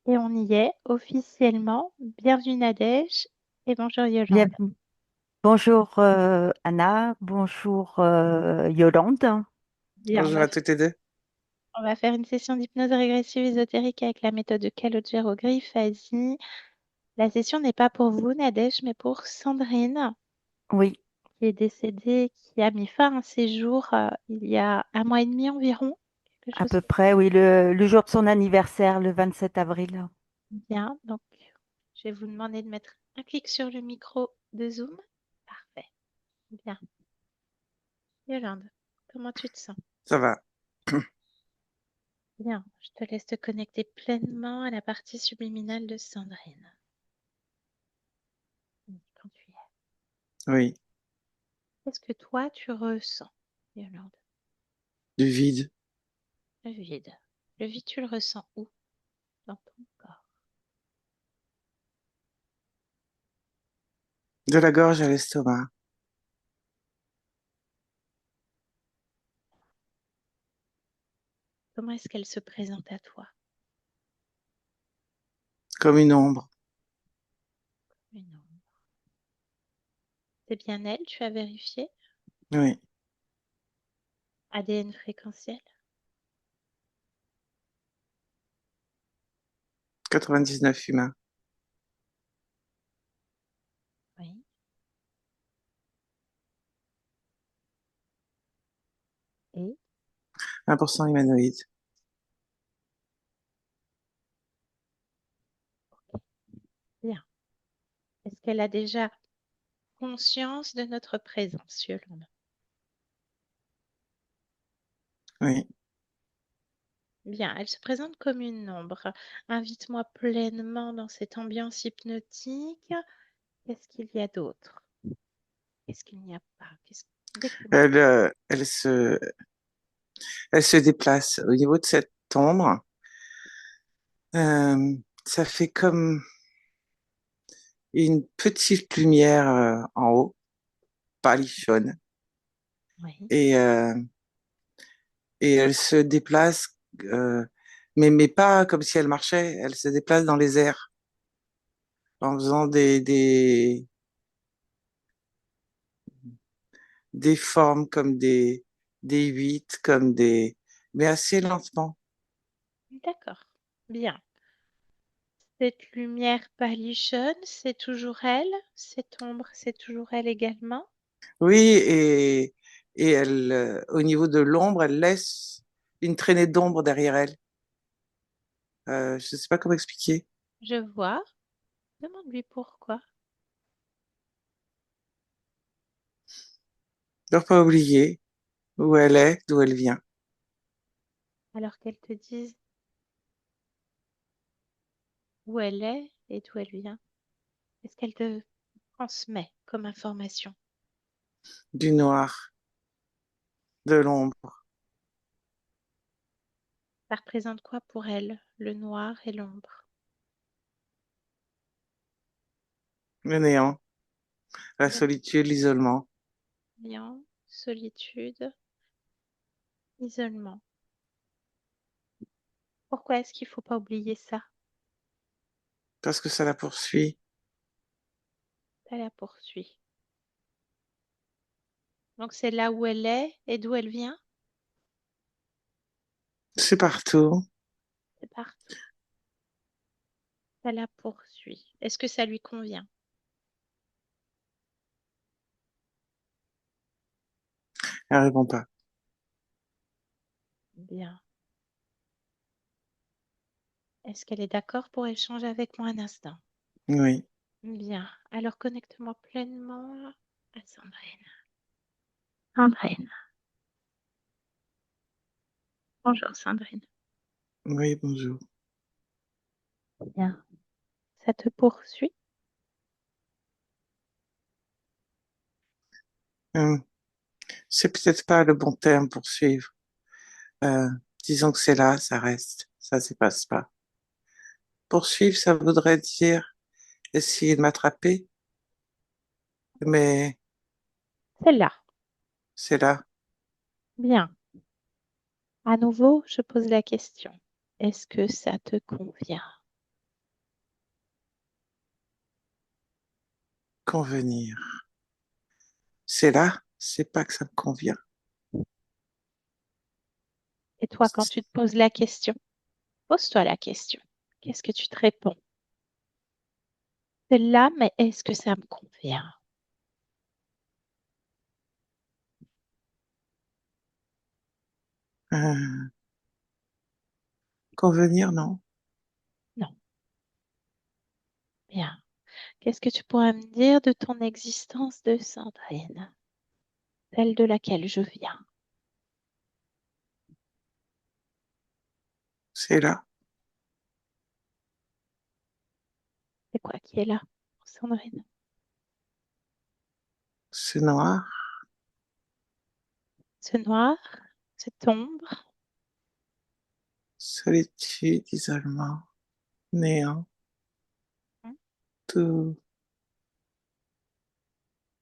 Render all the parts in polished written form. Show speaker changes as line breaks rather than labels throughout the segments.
Et on y est officiellement. Bienvenue Nadège et bonjour
Bien,
Yolande.
bonjour Anna, bonjour Yolande.
Bien,
Bonjour à toutes les deux.
on va faire une session d'hypnose régressive ésotérique avec la méthode de Calogero-Griff. Vas-y. La session n'est pas pour vous Nadège, mais pour Sandrine,
Oui,
qui est décédée, qui a mis fin à un séjour il y a un mois et demi environ. Quelque
à
chose
peu
comme
près, oui, le jour de son anniversaire, le 27 avril.
ça. Bien, donc je vais vous demander de mettre un clic sur le micro de Zoom. Parfait. Bien. Yolande, comment tu te sens?
Ça va.
Bien, je te laisse te connecter pleinement à la partie subliminale de Sandrine. Quand tu y es.
Oui,
Qu'est-ce que toi tu ressens, Yolande?
du vide.
Le vide. Le vide, tu le ressens où dans ton corps?
De la gorge à l'estomac,
Comment est-ce qu'elle se présente à toi?
comme une ombre.
Une ombre. C'est bien elle, tu as vérifié?
Oui,
ADN fréquentiel?
99 humains.
Oui. Et
1% humanoïde.
bien. Est-ce qu'elle a déjà conscience de notre présence, Yolande?
Oui.
Bien, elle se présente comme une ombre. Invite-moi pleinement dans cette ambiance hypnotique. Qu'est-ce qu'il y a d'autre? Qu'est-ce qu'il n'y a pas? Décris-moi.
Elle se déplace au niveau de cette ombre. Ça fait comme une petite lumière en haut, palichonne.
Oui,
Et, euh, et elle se déplace, euh, mais pas comme si elle marchait. Elle se déplace dans les airs en faisant des formes comme des huit, mais assez lentement.
d'accord. Bien. Cette lumière palichonne, c'est toujours elle? Cette ombre, c'est toujours elle également?
Oui, et elle, au niveau de l'ombre, elle laisse une traînée d'ombre derrière elle. Je ne sais pas comment expliquer.
Je vois. Demande-lui pourquoi.
Ne pas oublier où elle est, d'où elle vient.
Alors qu'elle te dise où elle est et d'où elle vient. Qu'est-ce qu'elle te transmet comme information?
Du noir, de l'ombre,
Ça représente quoi pour elle, le noir et l'ombre?
le néant, la
Le
solitude, l'isolement.
néant, solitude, isolement. Pourquoi est-ce qu'il ne faut pas oublier ça?
Parce que ça la poursuit.
Ça la poursuit. Donc c'est là où elle est et d'où elle vient?
C'est partout.
C'est partout. Ça la poursuit. Est-ce que ça lui convient?
Elle répond pas.
Bien. Est-ce qu'elle est d'accord pour échanger avec moi un instant?
Oui.
Bien. Alors connecte-moi pleinement à Sandrine. Sandrine. Bonjour Sandrine.
Oui, bonjour.
Bien. Ça te poursuit?
Hum, c'est peut-être pas le bon terme pour suivre. Euh, disons que c'est là, ça reste. Ça se passe pas. Poursuivre, ça voudrait dire essayer de m'attraper, mais
C'est là.
c'est là.
Bien. À nouveau, je pose la question. Est-ce que ça te convient?
convenir. C'est là, c'est pas que ça me convient.
Et toi, quand tu te poses la question, pose-toi la question. Qu'est-ce que tu te réponds? C'est là, mais est-ce que ça me convient?
Euh, convenir, non.
Non. Bien. Qu'est-ce que tu pourrais me dire de ton existence de Sandrine, celle de laquelle je viens?
C'est là,
C'est quoi qui est là, Sandrine?
c'est noir,
Ce noir, cette ombre,
solitude, isolement, néant,
hein,
tout,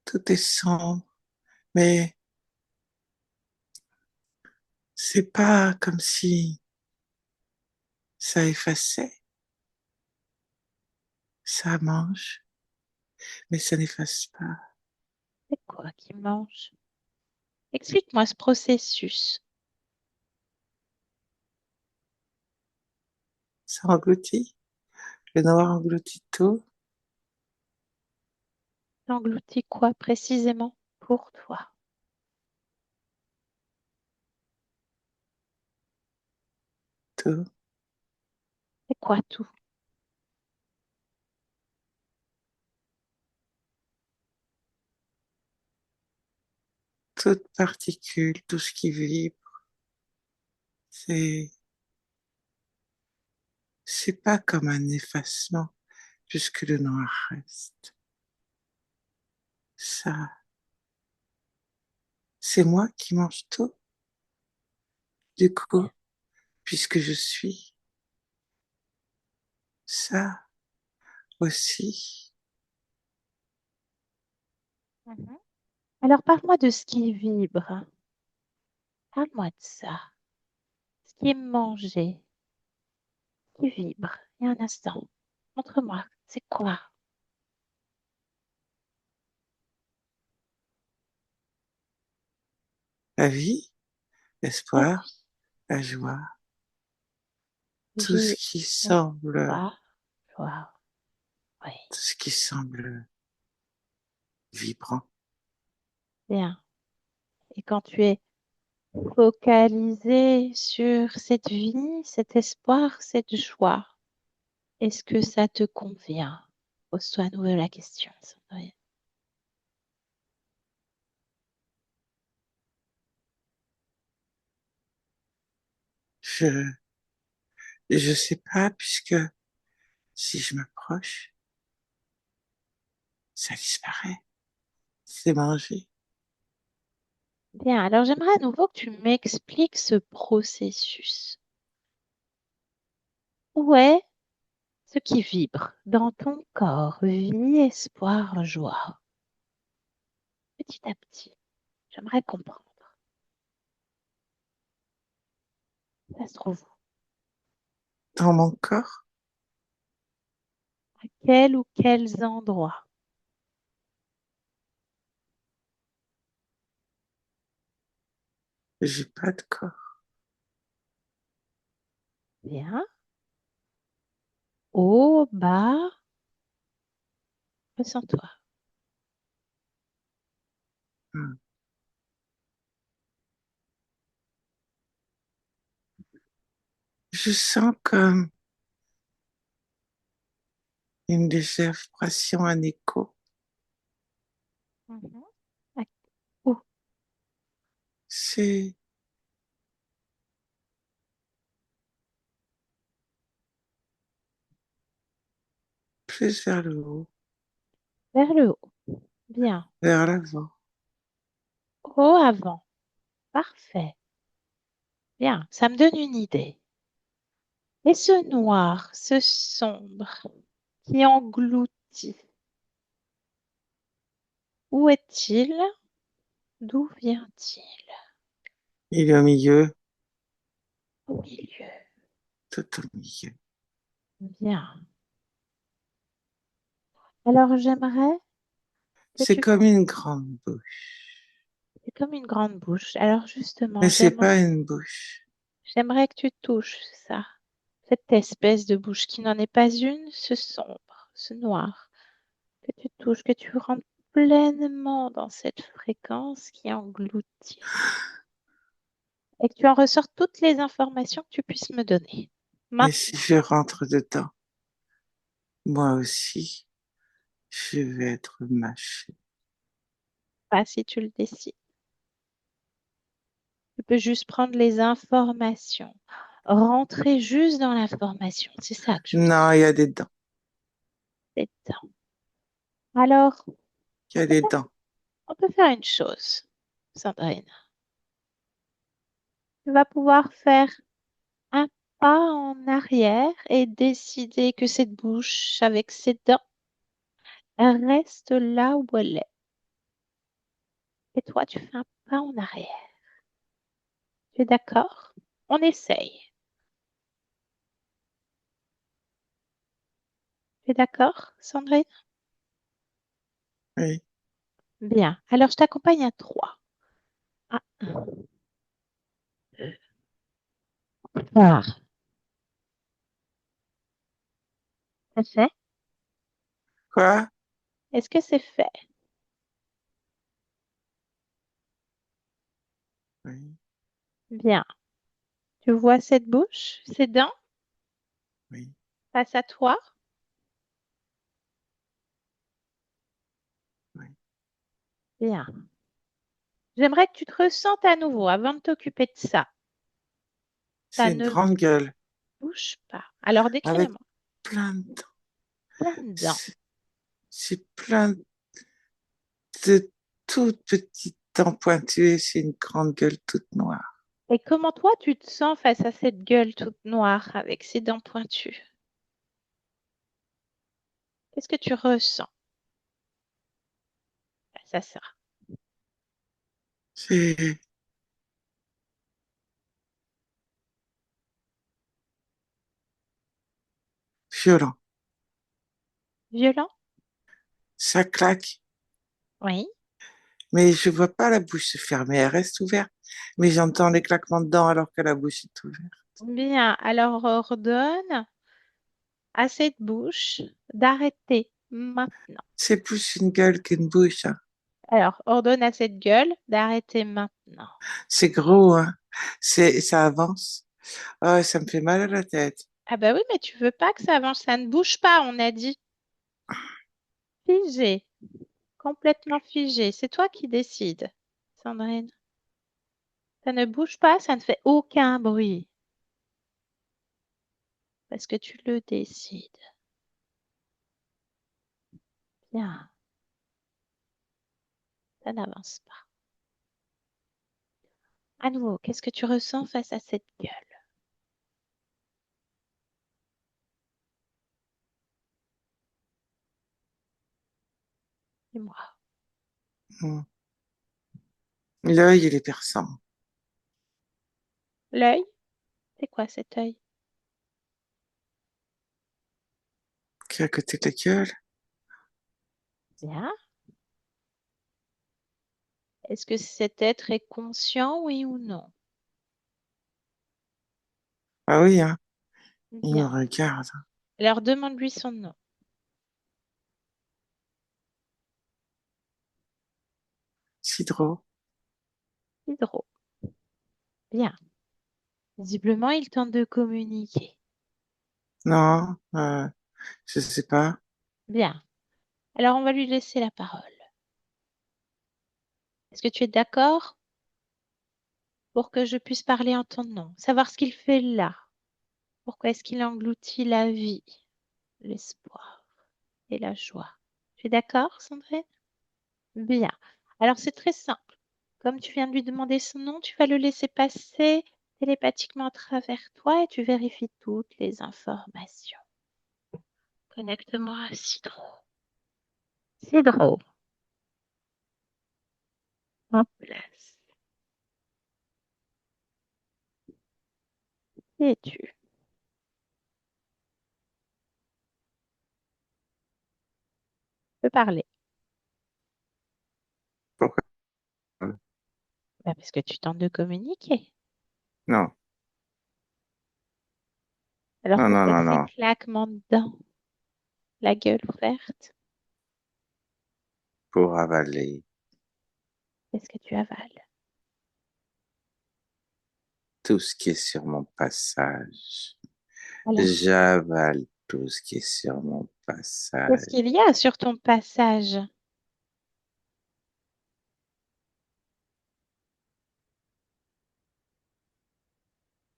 tout est sombre, mais c'est pas comme si ça effaçait, ça mange, mais ça n'efface pas.
c'est quoi qui mange? Explique-moi ce processus.
Ça engloutit, le noir engloutit tout,
T'engloutis quoi précisément pour toi?
tout,
C'est quoi tout?
toute particule, tout ce qui vibre, c'est, c'est pas comme un effacement, puisque le noir reste. Ça, c'est moi qui mange tout, du coup, puisque je suis ça aussi.
Mhm. Alors parle-moi de ce qui vibre. Parle-moi de ça. Ce qui est mangé, qui vibre. Il y a un instant. Montre-moi. C'est quoi?
La vie,
La
l'espoir,
vie.
la joie, tout ce
Vie,
qui semble,
espoir, joie. Oui.
tout ce qui semble vibrant.
Bien. Et quand tu es focalisé sur cette vie, cet espoir, cette joie, est-ce que ça te convient? Pose-toi à nouveau la question, Sandrine.
Je, je sais pas, puisque si je m'approche, ça disparaît, c'est mangé.
Bien, alors j'aimerais à nouveau que tu m'expliques ce processus. Où est ce qui vibre dans ton corps? Vie, espoir, joie. Petit à petit, j'aimerais comprendre. Ça se trouve où?
Dans mon corps,
À quel ou quels endroits?
j'ai pas de corps.
Bien. Haut, bas, ressens-toi.
Hmm. Je sens comme une légère vibration, un écho.
Mhm. À- Où?
C'est plus vers le haut,
Vers le haut. Bien.
vers l'avant.
Haut, avant. Parfait. Bien. Ça me donne une idée. Et ce noir, ce sombre qui engloutit, où est-il? D'où vient-il?
Il est au milieu,
Au milieu.
tout au milieu.
Bien. Alors j'aimerais Que
C'est
tu
comme une grande bouche.
C'est comme une grande bouche. Alors justement,
Mais c'est pas une bouche.
j'aimerais que tu touches ça. Cette espèce de bouche qui n'en est pas une, ce sombre, ce noir. Que tu touches, que tu rentres pleinement dans cette fréquence qui engloutit. Et que tu en ressortes toutes les informations que tu puisses me donner.
Mais si
Maintenant,
je rentre dedans, moi aussi, je vais être mâché.
pas si tu le décides. Tu peux juste prendre les informations. Rentrer juste dans l'information. C'est ça que je veux
Non, il y a des dents.
dire. C'est ça. Alors,
Il y
on
a
peut
des
faire,
dents.
on peut faire une chose, Sandrine. Tu vas pouvoir faire un pas en arrière et décider que cette bouche avec ses dents elle reste là où elle est. Et toi, tu fais un pas en arrière. Tu es d'accord? On essaye. Tu es d'accord, Sandrine?
Oui.
Bien. Alors, je t'accompagne à 3. Ah, 2, 3. C'est fait?
Quoi?
Est-ce que c'est fait?
Oui,
Bien. Tu vois cette bouche, ces dents
oui,
face à toi?
oui.
Bien. J'aimerais que tu te ressentes à nouveau avant de t'occuper de ça. Ça
C'est une
ne
grande gueule
bouge pas. Alors,
avec
décris-le-moi.
plein de dents.
Plein de dents.
C'est plein de toutes petites dents pointues. C'est une grande gueule toute noire.
Et comment toi, tu te sens face à cette gueule toute noire avec ses dents pointues? Qu'est-ce que tu ressens face à ça?
C'est violent.
Violent?
Ça claque.
Oui.
Mais je vois pas la bouche se fermer. Elle reste ouverte. Mais j'entends les claquements de dents alors que la bouche est ouverte.
Bien. Alors, ordonne à cette bouche d'arrêter maintenant.
C'est plus une gueule qu'une bouche, hein.
Alors, ordonne à cette gueule d'arrêter maintenant.
C'est gros, hein. Ça avance. Ah, ça me fait mal à la tête.
Ah bah oui, mais tu veux pas que ça avance, ça ne bouge pas, on a dit. Figé, complètement figé. C'est toi qui décides, Sandrine. Ça ne bouge pas, ça ne fait aucun bruit. Parce que tu le décides. Bien, ça n'avance pas. À nouveau, qu'est-ce que tu ressens face à cette gueule? Dis-moi.
Hmm. L'œil, il est perçant.
L'œil? C'est quoi cet œil?
Qui est à côté de la gueule.
Bien. Est-ce que cet être est conscient, oui ou non?
Ah oui, hein. Il me
Bien.
regarde.
Alors demande-lui son nom.
Cidro.
Hydro. Bien. Visiblement, il tente de communiquer.
Non, je sais pas.
Bien. Alors on va lui laisser la parole. Est-ce que tu es d'accord pour que je puisse parler en ton nom, savoir ce qu'il fait là? Pourquoi est-ce qu'il engloutit la vie, l'espoir et la joie? Tu es d'accord, Sandrine? Bien. Alors c'est très simple. Comme tu viens de lui demander son nom, tu vas le laisser passer télépathiquement à travers toi et tu vérifies toutes les informations. Connecte-moi à Cidro. Cidro, en place. Qui es-tu? Tu peux parler. Bah, parce que tu tentes de communiquer.
Non,
Alors
non, non,
pourquoi
non,
ces
non.
claquements de dents, la gueule ouverte?
Pour avaler
Qu'est-ce que tu avales?
tout ce qui est sur mon passage.
Alors,
J'avale tout ce qui est sur mon
qu'est-ce
passage.
qu'il y a sur ton passage?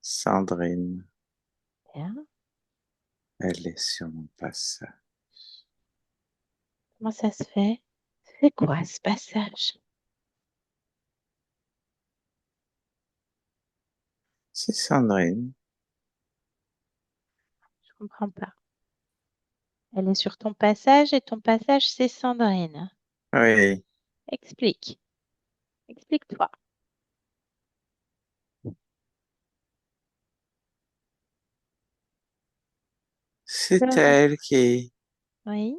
Sandrine,
Hein.
elle est sur mon passage.
Comment ça se fait? C'est quoi ce passage?
C'est Sandrine.
Je comprends pas. Elle est sur ton passage et ton passage, c'est Sandrine.
Oui,
Explique. Explique-toi.
c'est
Euh,
elle
Oui.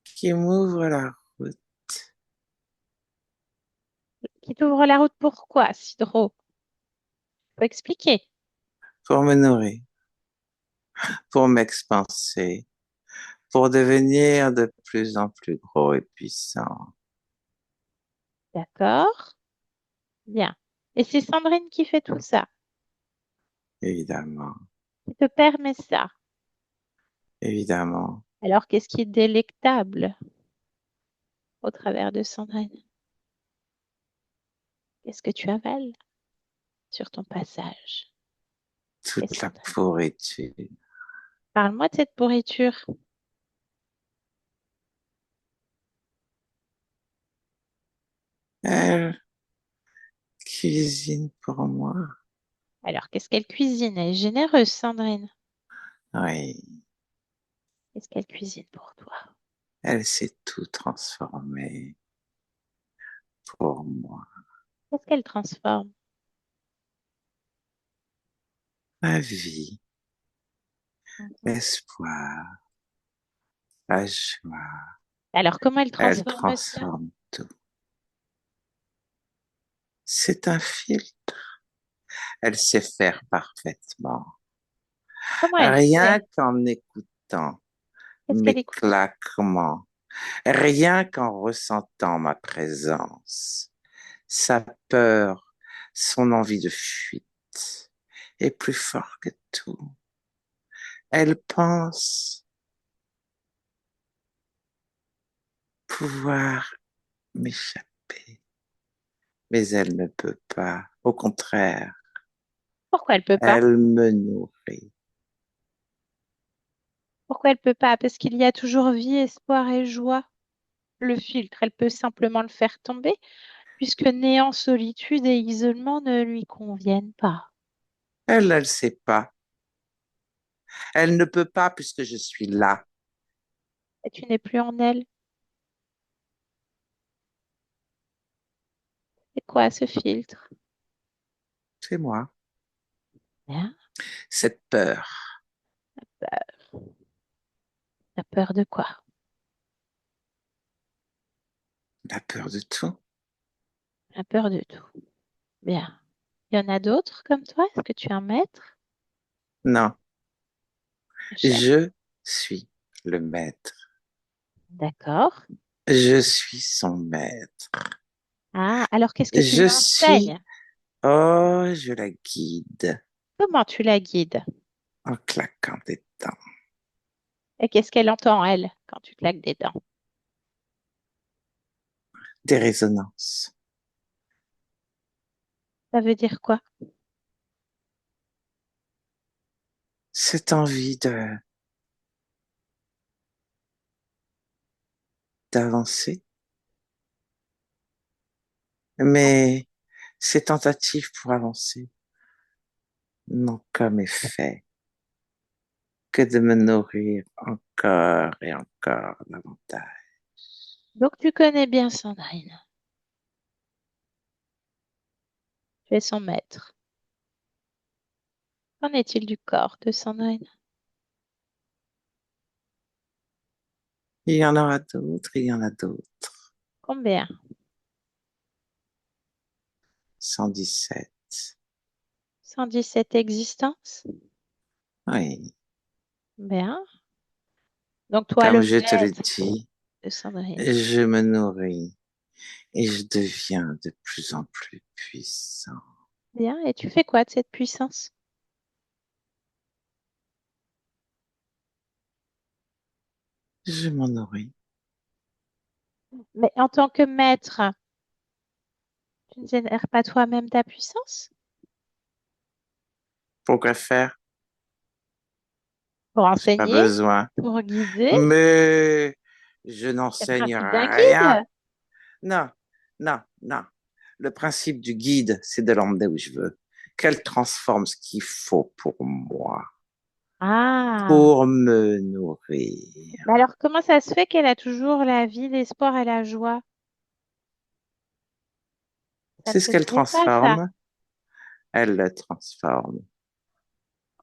qui m'ouvre la route
Qui t'ouvre la route pourquoi, Cidro? Faut expliquer.
pour me nourrir, pour m'expanser, pour devenir de plus en plus gros et puissant.
D'accord? Bien. Et c'est Sandrine qui fait tout ça,
Évidemment,
qui te permet ça.
évidemment.
Alors, qu'est-ce qui est délectable au travers de Sandrine? Qu'est-ce que tu avales sur ton passage? Et
Toute la
Sandrine,
pourriture.
parle-moi de cette pourriture.
Elle cuisine pour moi.
Alors, qu'est-ce qu'elle cuisine? Elle est généreuse, Sandrine.
Oui,
Qu'est-ce qu'elle cuisine pour toi?
elle s'est tout transformée pour moi.
Qu'est-ce qu'elle transforme?
Ma vie,
Mhm.
l'espoir, la joie.
Alors, comment elle
Elle
transforme ça?
transforme tout. C'est un fil. Elle sait faire parfaitement.
Comment elle
Rien
fait?
qu'en écoutant
Qu'est-ce qu'elle
mes
écoute?
claquements, rien qu'en ressentant ma présence, sa peur, son envie de fuite est plus fort que tout. Elle pense pouvoir m'échapper, mais elle ne peut pas. Au contraire,
Pourquoi elle peut pas?
elle me nourrit.
Pourquoi elle peut pas? Parce qu'il y a toujours vie, espoir et joie. Le filtre, elle peut simplement le faire tomber, puisque néant, solitude et isolement ne lui conviennent pas.
Elle sait pas. Elle ne peut pas puisque je suis là.
Et tu n'es plus en elle. C'est quoi ce filtre?
C'est moi.
Hein?
Cette peur,
T'as peur de quoi?
la peur de tout.
T'as peur de tout. Bien. Il y en a d'autres comme toi? Est-ce que tu es un maître?
Non,
Un chef?
je suis le maître.
D'accord.
Je suis son maître.
Ah, alors qu'est-ce que tu lui
Je suis,
enseignes?
oh, je la guide
Comment tu la guides?
en claquant des dents,
Et qu'est-ce qu'elle entend, elle, quand tu claques des dents?
des résonances.
Ça veut dire quoi?
Cette envie d'avancer, mais ces tentatives pour avancer n'ont comme effet que de me nourrir encore et encore davantage.
Donc tu connais bien Sandrine. Tu es son maître. Qu'en est-il du corps de Sandrine?
Il y en aura d'autres, il y en a d'autres.
Combien?
117.
117 existences?
Oui,
Bien. Donc toi,
comme
le
je te l'ai
maître
dit,
de Sandrine.
je me nourris et je deviens de plus en plus puissant.
Bien. Et tu fais quoi de cette puissance?
Je m'en nourris.
Mais en tant que maître, tu ne génères pas toi-même ta puissance
Pourquoi faire?
pour
J'ai pas
enseigner,
besoin.
pour guider.
Mais je
C'est le
n'enseigne
principe d'un
rien.
guide.
Non, non, non. Le principe du guide, c'est de l'emmener où je veux. Qu'elle transforme ce qu'il faut pour moi,
Ah.
pour me nourrir.
Mais alors, comment ça se fait qu'elle a toujours la vie, l'espoir et la joie? Ça ne
C'est ce
se
qu'elle
dirait pas, ça.
transforme. Elle le transforme.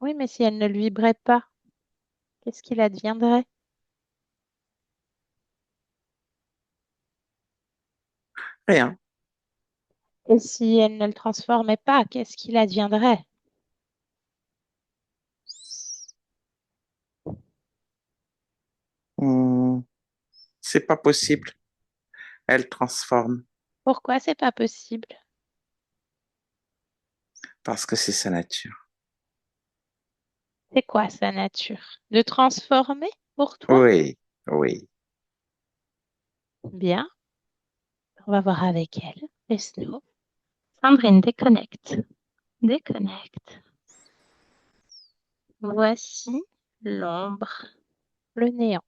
Oui, mais si elle ne le vibrait pas, qu'est-ce qu'il adviendrait?
Rien.
Et si elle ne le transformait pas, qu'est-ce qu'il adviendrait?
Hmm, c'est pas possible. Elle transforme
Pourquoi c'est pas possible?
parce que c'est sa nature.
C'est quoi sa nature? De transformer pour toi?
Oui, oui.
Bien, on va voir avec elle. Laisse-nous. Sandrine, déconnecte. Déconnecte. Voici l'ombre, le néant.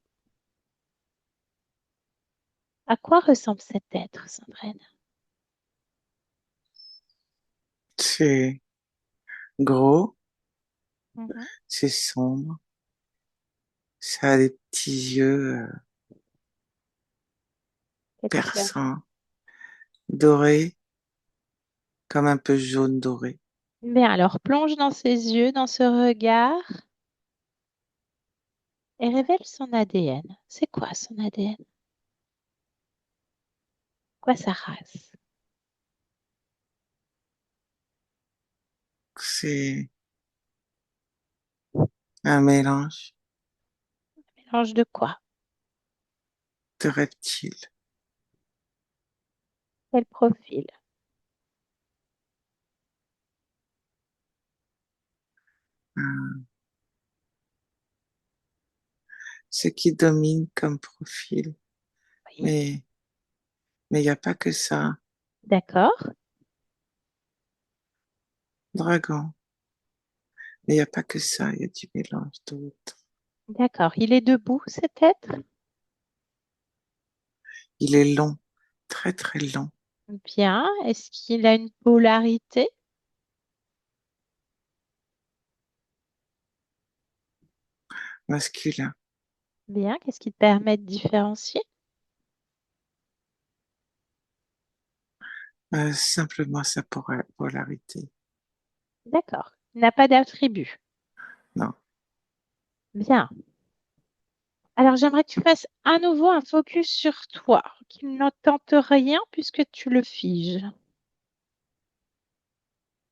À quoi ressemble cet être, Sandrine?
C'est gros,
Mhm.
c'est sombre, ça a des petits yeux
Quelle couleur?
perçants, dorés, comme un peu jaune doré.
Bien, alors plonge dans ses yeux, dans ce regard et révèle son ADN. C'est quoi son ADN? Quoi sa race?
C'est un mélange
Mélange de quoi?
de reptiles.
Quel profil?
Hein. Ce qui domine comme profil.
Oui.
Mais il n'y a pas que ça.
D'accord,
Dragon. Mais il n'y a pas que ça, il y a du mélange d'autres.
d'accord. Il est debout, cet être?
Il est long, très très long,
Bien. Est-ce qu'il a une polarité?
masculin.
Bien. Qu'est-ce qui te permet de différencier?
Simplement sa polarité.
D'accord. Il n'a pas d'attribut.
Non.
Bien. Alors, j'aimerais que tu fasses à nouveau un focus sur toi, qu'il ne tente rien puisque tu le figes.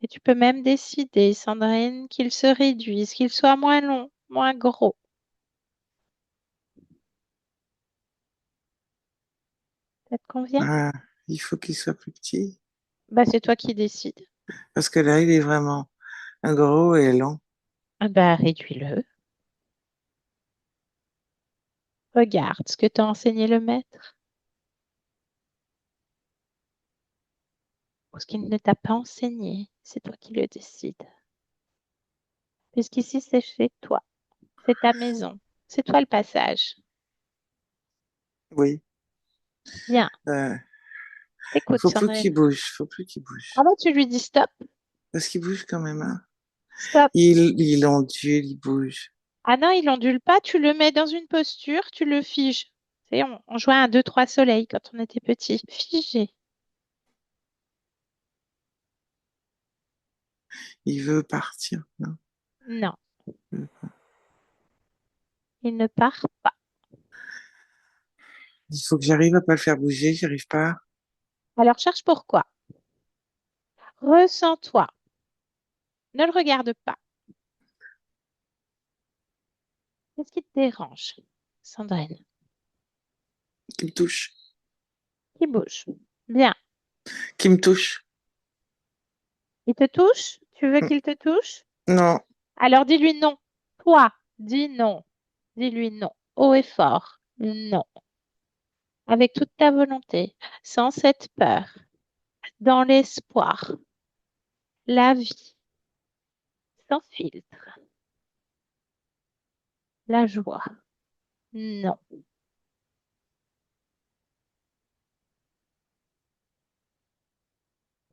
Et tu peux même décider, Sandrine, qu'il se réduise, qu'il soit moins long, moins gros. Ça te convient?
Ah, il faut qu'il soit plus petit.
Bah, c'est toi qui décides.
Parce que là, il est vraiment un gros et long.
Ah bah, réduis-le. Regarde ce que t'a enseigné le maître. Ou ce qu'il ne t'a pas enseigné. C'est toi qui le décides. Puisqu'ici, c'est chez toi. C'est ta maison. C'est toi le passage.
Oui.
Bien.
Euh,
Écoute,
faut plus
Sandrine.
qu'il bouge. Faut plus qu'il
Ah
bouge.
bah, tu lui dis stop.
Parce qu'il bouge quand même, hein.
Stop.
Il ondule, il bouge.
Ah non, il ondule pas. Tu le mets dans une posture, tu le figes. Tu sais, on jouait à un 2, 3 soleil quand on était petit. Figé.
Il veut partir, non?
Non, il ne part pas.
Il faut que j'arrive à pas le faire bouger, j'y arrive pas.
Alors cherche pourquoi. Ressens-toi. Ne le regarde pas. Qu'est-ce qui te dérange, Sandrine?
Qui me touche.
Qui bouge? Bien.
Qui me touche.
Il te touche? Tu veux qu'il te touche?
Non,
Alors dis-lui non. Toi, dis non. Dis-lui non. Haut et fort. Non. Avec toute ta volonté, sans cette peur, dans l'espoir, la vie, sans filtre, la joie. Non.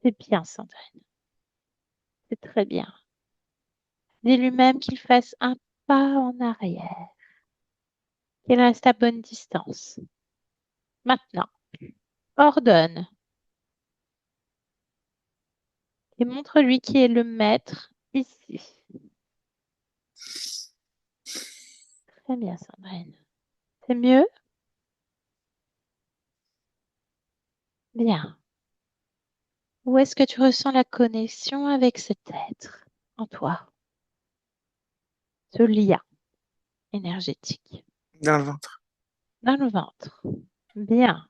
C'est bien, Sandrine. C'est très bien. Dis-lui même qu'il fasse un pas en arrière, qu'il reste à bonne distance. Maintenant, ordonne et montre-lui qui est le maître ici. Très bien, Sandrine. C'est mieux? Bien. Où est-ce que tu ressens la connexion avec cet être en toi, ce lien énergétique
dans le ventre.
dans le ventre? Bien.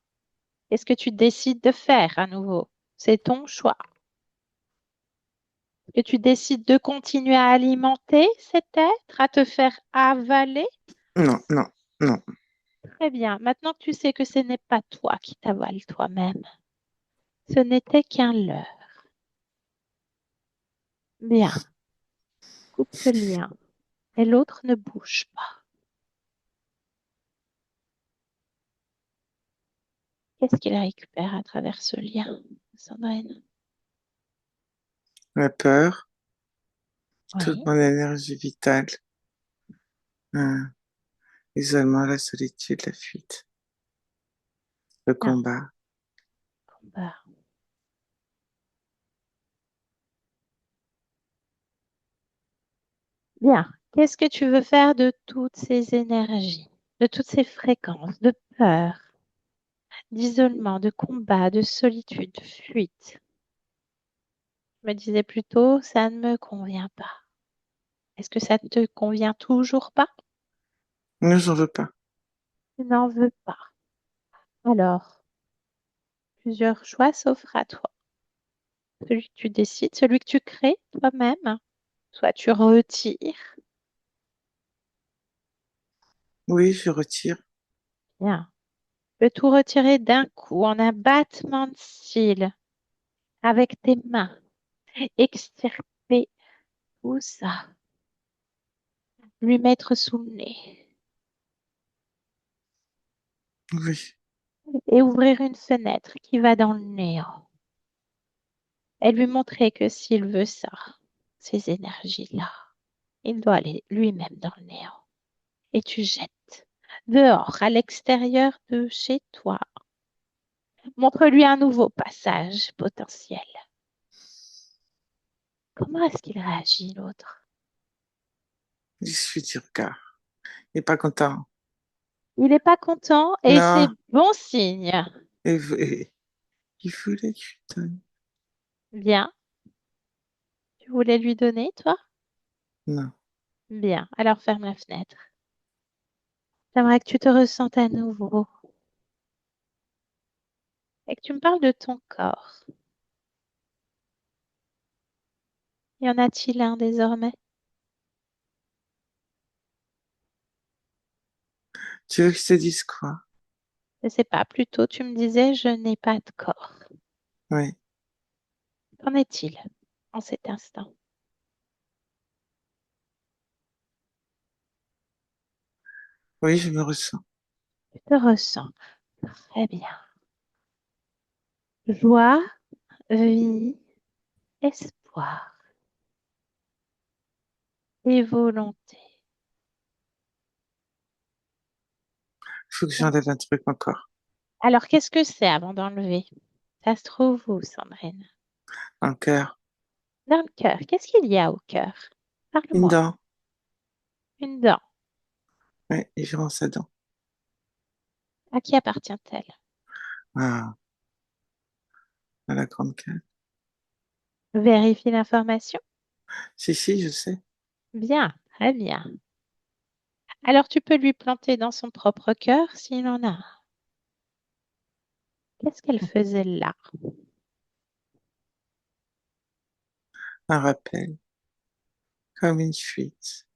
Qu'est-ce que tu décides de faire à nouveau? C'est ton choix. Que tu décides de continuer à alimenter cet être, à te faire avaler?
Non, non, non.
Très bien. Maintenant que tu sais que ce n'est pas toi qui t'avales toi-même, ce n'était qu'un leurre. Bien. Coupe ce lien et l'autre ne bouge pas. Qu'est-ce qu'il récupère à travers ce lien, Sandrine?
La peur, toute
Oui.
mon énergie vitale. Hein, l'isolement, la solitude, la fuite, le
Bien.
combat.
Combat. Bien. Qu'est-ce que tu veux faire de toutes ces énergies, de toutes ces fréquences de peur, d'isolement, de combat, de solitude, de fuite? Je me disais plutôt, ça ne me convient pas. Est-ce que ça te convient toujours pas?
Non, j'en veux pas.
Tu n'en veux pas. Alors, plusieurs choix s'offrent à toi. Celui que tu décides, celui que tu crées toi-même. Soit tu retires.
Oui, je retire.
Bien. Tu peux tout retirer d'un coup, en un battement de cils, avec tes mains. Extirper tout ça. Lui mettre sous le nez.
Oui,
Et ouvrir une fenêtre qui va dans le néant. Et lui montrer que s'il veut ça, ces énergies-là, il doit aller lui-même dans le néant. Et tu jettes dehors, à l'extérieur de chez toi. Montre-lui un nouveau passage potentiel. Comment est-ce qu'il réagit, l'autre?
il suffit du regard. Il n'est pas content.
Il n'est pas content et c'est
Non,
bon signe.
il voulait que je lui donne.
Bien. Tu voulais lui donner, toi?
Non,
Bien. Alors ferme la fenêtre. J'aimerais que tu te ressentes à nouveau et que tu me parles de ton corps. Y en a-t-il un désormais?
tu veux que je te dise quoi?
Je ne sais pas. Plutôt, tu me disais, je n'ai pas de corps.
Oui,
Qu'en est-il en cet instant?
oui, je me ressens.
Tu te ressens très bien. Joie, vie, espoir et volonté.
Il faut que j'enlève un truc encore.
Alors, qu'est-ce que c'est avant d'enlever? Ça se trouve où, Sandrine?
Dans le cœur.
Dans le cœur. Qu'est-ce qu'il y a au cœur?
Une
Parle-moi.
dent.
Une dent.
Oui, et je rends sa dent.
À qui appartient-elle?
Ah, à la grande cale.
Vérifie l'information.
Si, si, je sais.
Bien, très bien. Alors tu peux lui planter dans son propre cœur s'il en a. Qu'est-ce qu'elle faisait là?
Un rappel, comme une fuite.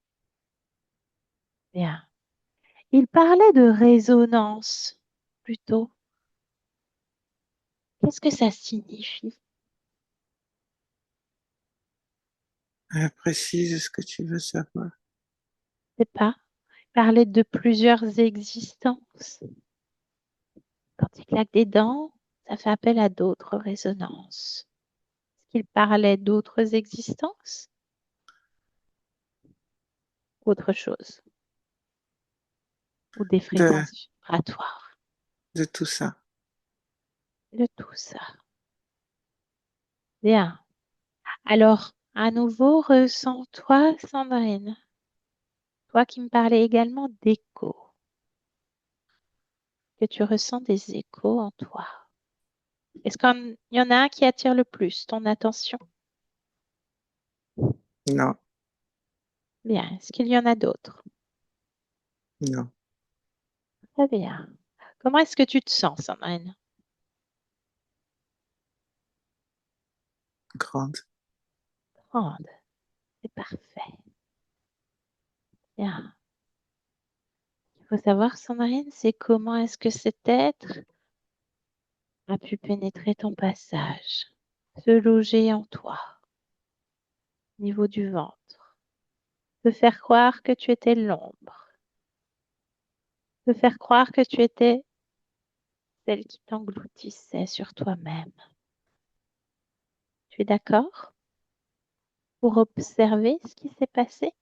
Bien. Il parlait de résonance, plutôt. Qu'est-ce que ça signifie?
Précise ce que tu veux savoir.
Je sais pas. Il parlait de plusieurs existences. Quand il claque des dents, ça fait appel à d'autres résonances. Est-ce qu'il parlait d'autres existences? Autre chose. Ou des
De,
fréquences vibratoires.
de tout ça.
De tout ça. Bien. Alors, à nouveau, ressens-toi, Sandrine. Toi qui me parlais également d'écho, que tu ressens des échos en toi. Est-ce qu'il y en a un qui attire le plus ton attention?
Non,
Bien. Est-ce qu'il y en a d'autres?
non,
Très bien. Comment est-ce que tu te sens, Sandrine?
grande.
Grande. C'est parfait. Bien. Il faut savoir, Sandrine, c'est comment est-ce que cet être a pu pénétrer ton passage, se loger en toi, au niveau du ventre, te faire croire que tu étais l'ombre, te faire croire que tu étais celle qui t'engloutissait sur toi-même. Tu es d'accord pour observer ce qui s'est passé?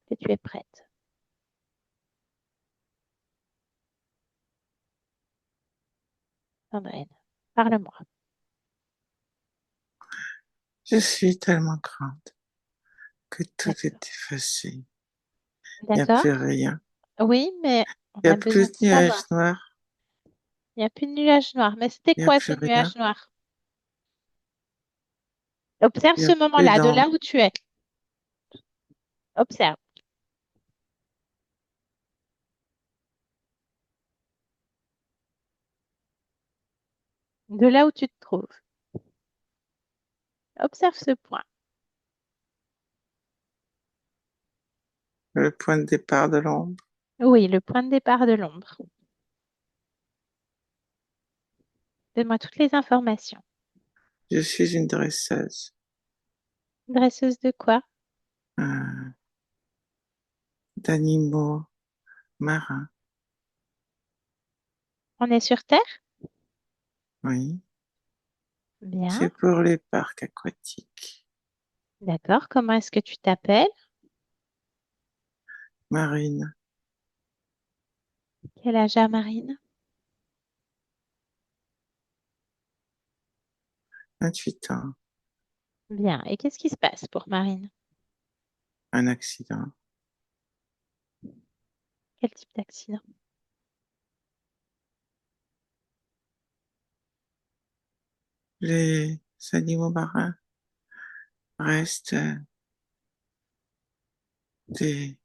Que tu es prête? Sandrine, parle-moi.
Je suis tellement grande que tout
D'accord.
est effacé. Il n'y a
D'accord?
plus rien.
Oui, mais on
Il n'y a
a besoin
plus
de
de nuages
savoir.
noirs.
Il n'y a plus de nuages noirs. Mais c'était
Il n'y a
quoi
plus
ces
rien.
nuages noirs? Observe
Il n'y a
ce
plus
moment-là, de
d'ombre.
là où tu es. Observe. De là où tu te trouves. Observe ce point.
Le point de départ de l'ombre.
Oui, le point de départ de l'ombre. Donne-moi toutes les informations.
Je suis une dresseuse.
Dresseuse de quoi?
euh, D'animaux marins.
On est sur Terre?
Oui.
Bien.
C'est pour les parcs aquatiques.
D'accord. Comment est-ce que tu t'appelles?
Marine.
Quel âge a Marine?
28 ans.
Bien. Et qu'est-ce qui se passe pour Marine?
Un accident.
Quel type d'accident?
Les animaux marins restent des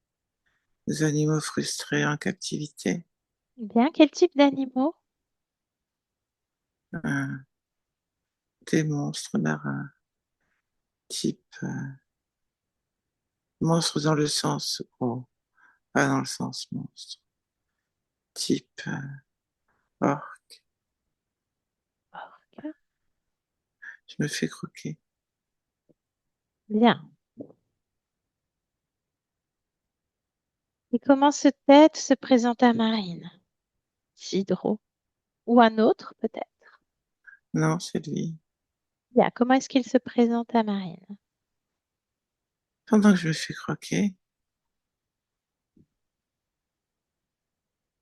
animaux frustrés en captivité.
Bien. Quel type d'animaux?
euh, des monstres marins, type monstre dans le sens gros, pas dans le sens monstre, type orque.
Orques.
Je me fais croquer.
Bien. Et comment ce tête se présente à Marine? Cidro. Ou un autre, peut-être?
Non, c'est lui.
Bien. Comment est-ce qu'il se présente à Marine?
Pendant que je me fais croquer,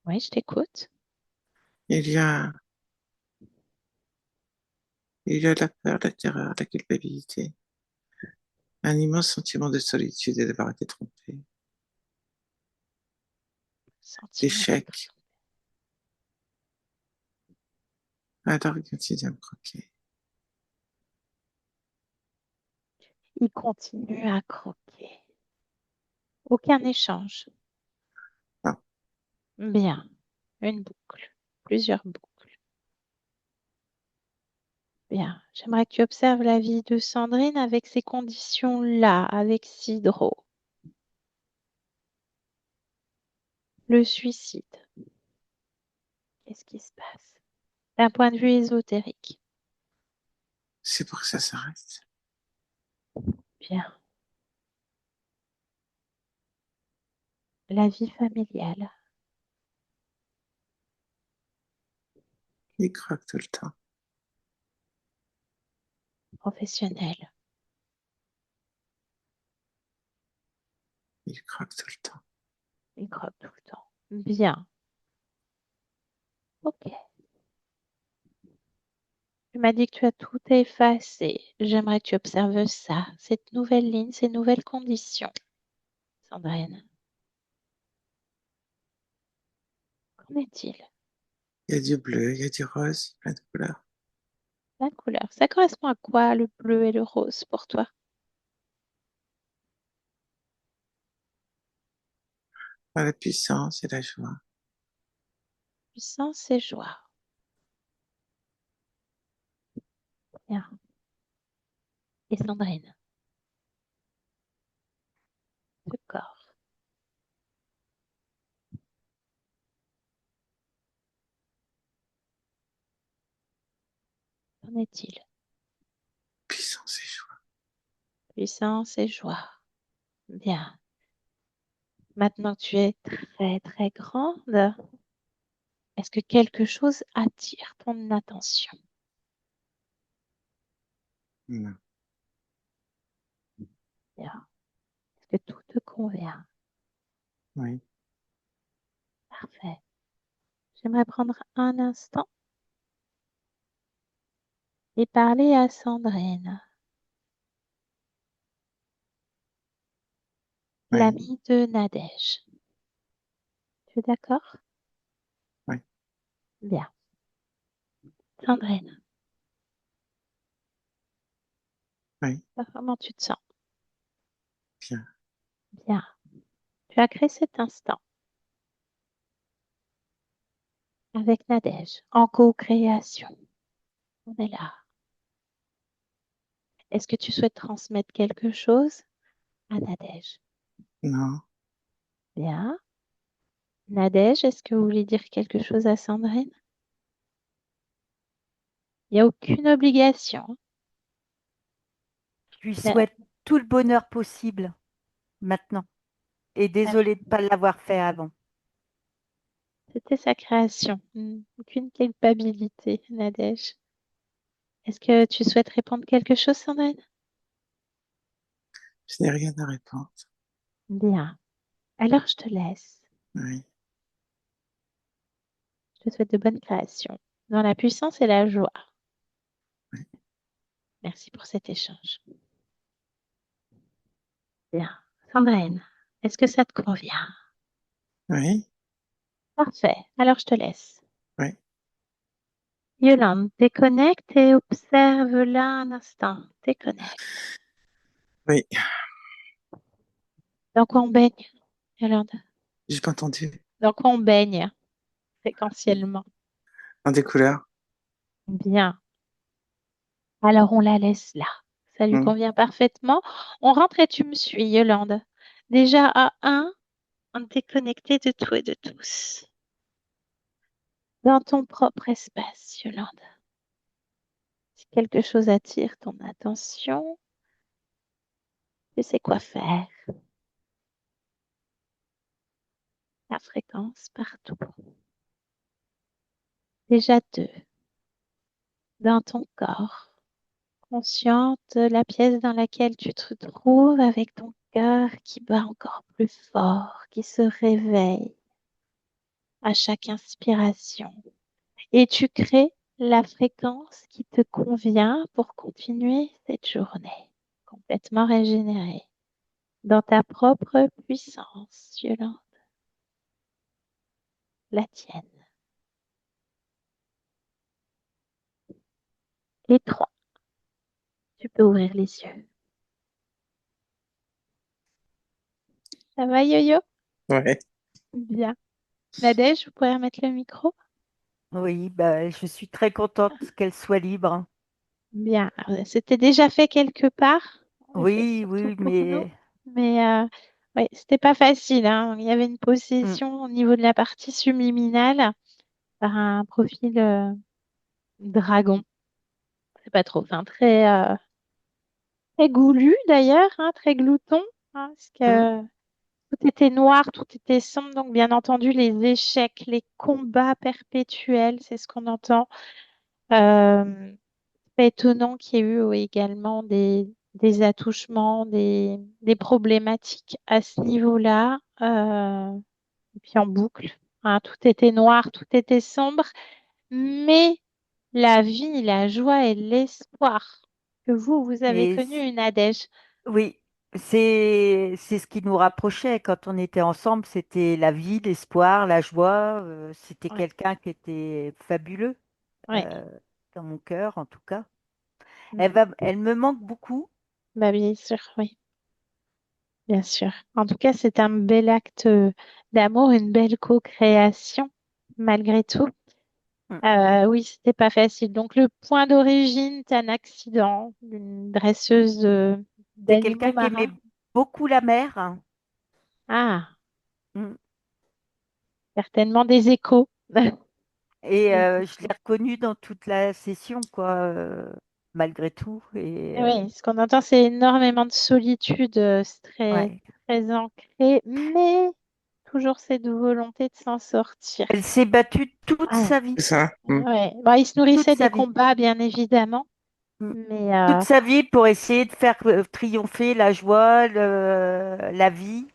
Oui, je t'écoute.
il y a, il y a la peur, la terreur, la culpabilité, un immense sentiment de solitude et d'avoir été trompé,
Sentiment d'être.
d'échec, Alors, il continue à me croquer.
Il continue à croquer. Aucun échange.
Non,
Bien. Une boucle. Plusieurs boucles. Bien. J'aimerais que tu observes la vie de Sandrine avec ces conditions-là, avec Cidro. Le suicide. Qu'est-ce qui se passe? D'un point de vue ésotérique.
c'est pour que ça s'arrête.
Bien. La vie familiale.
Il croque tout le temps.
Professionnelle.
Il croque tout le temps.
Il croque tout le temps. Bien. Ok. Tu m'as dit que tu as tout effacé. J'aimerais que tu observes ça, cette nouvelle ligne, ces nouvelles conditions. Sandrine, qu'en est-il?
Il y a du bleu, il y a du rose, plein de couleurs.
La couleur, ça correspond à quoi le bleu et le rose pour toi?
À la puissance et la joie.
Puissance et joie. Bien. Et Sandrine, ce corps, qu'en est-il?
Puissance et joie.
Puissance et joie. Bien. Maintenant que tu es très très grande, est-ce que quelque chose attire ton attention?
Non,
Bien. Est-ce que tout te convient?
oui,
Parfait. J'aimerais prendre un instant et parler à Sandrine,
oui,
l'amie de Nadège. Tu es d'accord?
oui,
Bien. Sandrine,
oui,
comment tu te sens?
bien.
Bien. Tu as créé cet instant avec Nadège en co-création. On est là. Est-ce que tu souhaites transmettre quelque chose à Nadège?
Non,
Bien. Nadège, est-ce que vous voulez dire quelque chose à Sandrine? Il n'y a aucune obligation.
Je lui
Mais
souhaite tout le bonheur possible maintenant. Et désolée de ne pas l'avoir fait avant.
c'était sa création. Aucune culpabilité, Nadège. Est-ce que tu souhaites répondre quelque chose, Sandrine?
je n'ai rien à répondre.
Bien. Alors, je te laisse.
Oui,
Je te souhaite de bonnes créations dans la puissance et la joie.
oui,
Merci pour cet échange. Bien. Sandrine, est-ce que ça te convient?
oui,
Parfait. Alors, je te laisse.
oui,
Yolande, déconnecte et observe là un instant. Déconnecte.
oui.
Dans quoi on baigne, Yolande?
J'ai pas entendu.
Dans quoi on baigne séquentiellement?
En des couleurs.
Bien. Alors, on la laisse là. Ça lui
Hmm.
convient parfaitement. On rentre et tu me suis, Yolande. Déjà à un, on est déconnecté de tout et de tous. Dans ton propre espace, Yolande. Si quelque chose attire ton attention, tu sais quoi faire. La fréquence partout. Déjà deux. Dans ton corps. Consciente de la pièce dans laquelle tu te trouves avec ton cœur qui bat encore plus fort, qui se réveille à chaque inspiration. Et tu crées la fréquence qui te convient pour continuer cette journée complètement régénérée dans ta propre puissance, Yolande, la tienne. Les trois. Tu peux ouvrir les yeux. Ça va, Yo-Yo?
Ouais.
Bien. Nadège, vous pouvez remettre le micro?
Oui, bah, je suis très contente qu'elle soit libre.
Bien. Alors, c'était déjà fait quelque part,
Oui,
surtout
oui,
pour nous.
mais
Mais ouais, c'était pas facile, hein. Il y avait une
mm,
possession au niveau de la partie subliminale par un profil dragon. C'est pas trop fin. Très goulu d'ailleurs, hein, très glouton, hein, parce
mm.
que tout était noir, tout était sombre. Donc bien entendu, les échecs, les combats perpétuels, c'est ce qu'on entend. Euh, Pas étonnant qu'il y ait eu également des attouchements, des problématiques à ce niveau-là, et puis en boucle, hein. Tout était noir, tout était sombre, mais la vie, la joie et l'espoir que vous avez
Et
connu une Nadège.
oui, c'est ce qui nous rapprochait quand on était ensemble, c'était la vie, l'espoir, la joie. C'était
Ouais,
quelqu'un qui était fabuleux
ouais.
euh, dans mon cœur, en tout cas.
Mhm.
Elle me manque beaucoup.
Bah bien sûr, oui, bien sûr. En tout cas, c'est un bel acte d'amour, une belle co-création, malgré tout.
Mm.
Oui, c'était pas facile. Donc, le point d'origine, c'est un accident d'une dresseuse
C'est
d'animaux
quelqu'un qui aimait
marins.
beaucoup la mer, hein.
Ah,
Mm.
certainement des échos.
Et
Des
je
échos.
l'ai reconnu dans toute la session, quoi, malgré tout. Et
Oui, ce qu'on entend, c'est énormément de solitude, c'est très,
ouais.
très ancré, mais toujours cette volonté de s'en sortir.
Elle s'est battue toute
Ouais,
sa vie,
C'est ça.
ouais. Bon, il se
toute
nourrissait des
sa vie.
combats, bien évidemment,
Mm.
mais
Toute sa vie pour essayer de faire triompher la joie, la vie.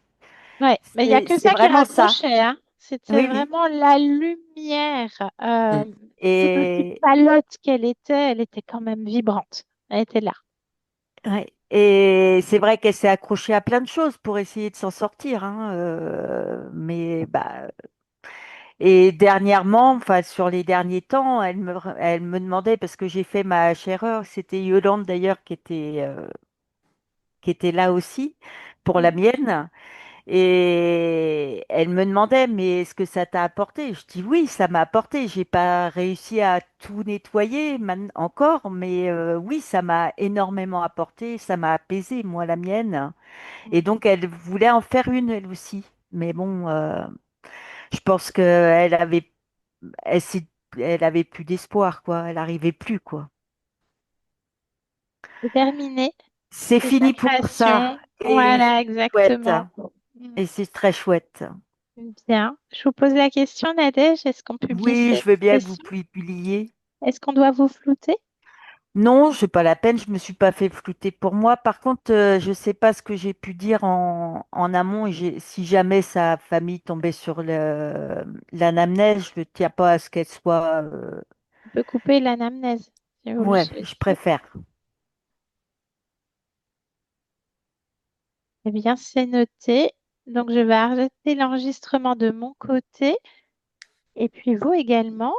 ouais, mais il y a que
C'est
ça qui
vraiment ça.
raccrochait, hein. C'était
Oui, oui.
vraiment la lumière.
Mm.
Toute aussi
Et,
palote qu'elle était, elle était quand même vibrante. Elle était là.
ouais. Et c'est vrai qu'elle s'est accrochée à plein de choses pour essayer de s'en sortir, hein, mais bah, et dernièrement, enfin sur les derniers temps, elle me demandait parce que j'ai fait ma chère, c'était Yolande d'ailleurs qui était là aussi pour la
Mhm.
mienne. Et elle me demandait, mais est-ce que ça t'a apporté? Je dis oui, ça m'a apporté. J'ai pas réussi à tout nettoyer encore, mais oui, ça m'a énormément apporté. Ça m'a apaisé, moi, la mienne. Et donc, elle voulait en faire une, elle aussi. Mais bon, je pense elle, s'est- elle avait plus d'espoir, quoi. Elle n'arrivait plus, quoi.
C'est terminé.
C'est
C'est ta
fini pour ça.
création.
Et
Voilà,
chouette.
exactement. Mhm.
Et c'est très chouette.
Bien. Je vous pose la question, Nadège. Est-ce qu'on publie
Oui, je
cette
veux bien que vous
session?
publier.
Est-ce qu'on doit vous flouter?
Non, c'est pas la peine, je me suis pas fait flouter pour moi. Par contre, je sais pas ce que j'ai pu dire en amont. Et si jamais sa famille tombait sur l'anamnèse, je ne tiens pas à ce qu'elle soit.
On peut couper l'anamnèse, si vous le
Ouais, je
souhaitez.
préfère.
Eh bien, c'est noté. Donc, je vais arrêter l'enregistrement de mon côté. Et puis, vous également.